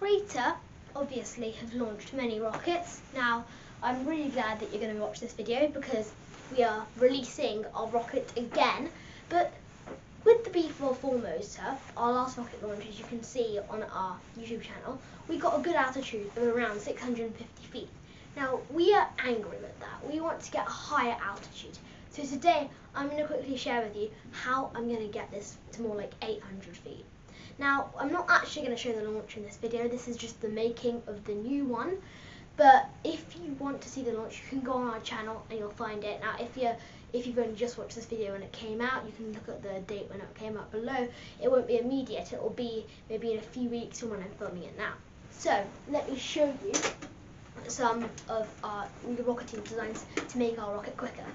CRATER obviously have launched many rockets. Now, I'm really glad that you're going to watch this video because we are releasing our rocket again, but with the B44 motor, our last rocket launch, as you can see on our YouTube channel, we got a good altitude of around 650 feet. Now, we are angry with that. We want to get a higher altitude. So today, I'm going to quickly share with you how I'm going to get this to more like 800 feet. Now, I'm not actually going to show the launch in this video. This is just the making of the new one. But if you want to see the launch, you can go on our channel and you'll find it. Now, if you've only just watched this video when it came out, you can look at the date when it came out below. It won't be immediate. It will be maybe in a few weeks from when I'm filming it now. So, let me show you some of our rocketing designs to make our rocket quicker.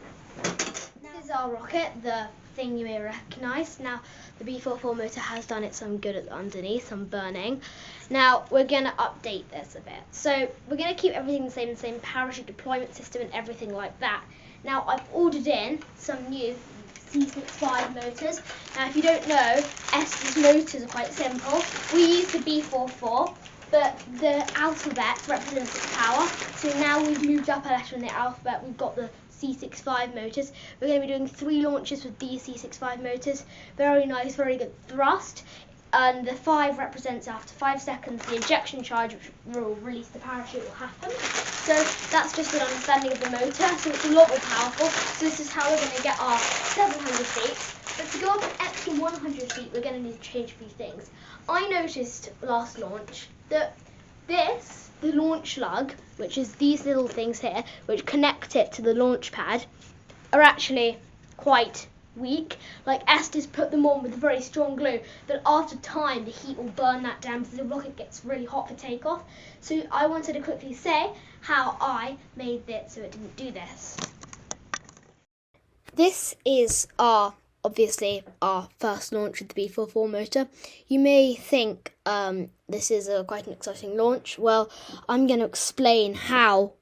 This is our rocket, the thing you may recognise. Now, the B44 motor has done it some good at underneath, some burning. Now, we're going to update this a bit. So, we're going to keep everything the same parachute deployment system and everything like that. Now, I've ordered in some new C65 motors. Now, if you don't know, Estes motors are quite simple. We use the B44, but the alphabet represents its power. So now we've moved up a letter in the alphabet. We've got the C65 motors. We're going to be doing 3 launches with these C65 motors. Very nice, very good thrust. And the 5 represents after 5 seconds the ejection charge, which will release the parachute, will happen. So that's just an understanding of the motor. So it's a lot more powerful. So this is how we're going to get our 700 feet. But to go up an extra 100 feet, we're going to need to change a few things. I noticed last launch that the launch lug, which is these little things here, which connect it to the launch pad, are actually quite weak. Like Estes put them on with very strong glue, but after time the heat will burn that down because the rocket gets really hot for takeoff. So I wanted to quickly say how I made it so it didn't do this. This is obviously our first launch with the B44 motor. You may think this is quite an exciting launch. Well, I'm going to explain how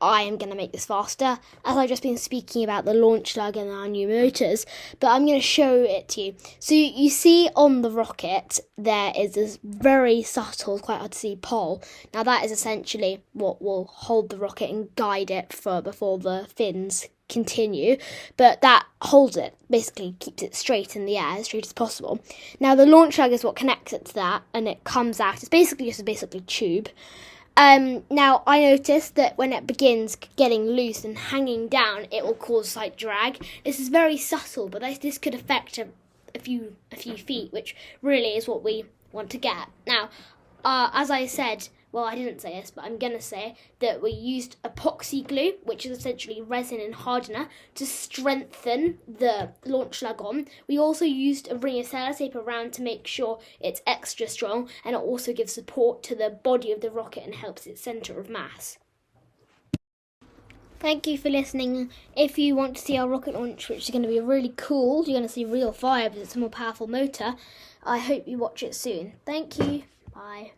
I am going to make this faster, as I've just been speaking about the launch lug and our new motors, but I'm going to show it to you. So you see on the rocket there is this very subtle, quite hard to see pole. Now that is essentially what will hold the rocket and guide it before the fins continue, but that holds it, basically keeps it straight in the air, as straight as possible. Now the launch lug is what connects it to that, and it comes out. It's basically just a tube. Now I noticed that when it begins getting loose and hanging down, it will cause slight drag. This is very subtle, but this could affect a few feet, which really is what we want to get. Now, as I said, well, I didn't say this, but I'm going to say that we used epoxy glue, which is essentially resin and hardener, to strengthen the launch lug on. We also used a ring of sellotape around to make sure it's extra strong, and it also gives support to the body of the rocket and helps its centre of mass. Thank you for listening. If you want to see our rocket launch, which is going to be really cool, you're going to see real fire because it's a more powerful motor, I hope you watch it soon. Thank you. Bye.